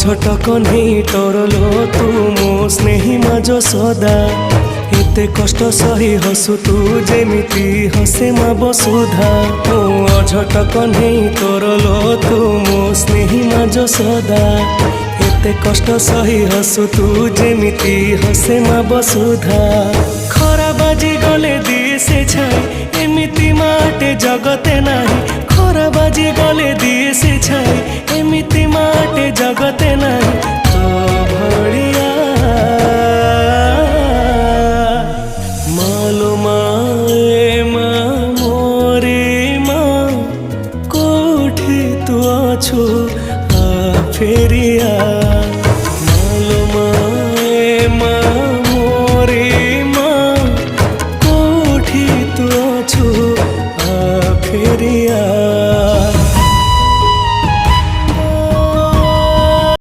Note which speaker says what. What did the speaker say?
Speaker 1: অঝট কহ্নেই তরল তু মো স্নেহী মা যশোদা এতে কষ্ট সহি হসু তু যেমিতি হসে মা বসুধা মো অঝট কহ্নেই তরল তু মো স্নেহী মা যশোদা এতে কষ্ট সহি হসু তু যেমিতি হসে মা বসুধা খরা বাজি গলে দিয়ে সে ছাই এমিতি মাটে জগতে নাহি খরা বাজি গলে দিয়ে সে ছাই এমিতি মাটে জগতে নাহি তো ভড়িয়া মালো মা এ মা মোরে মা কোঠি তু অছু ফেরিয়া।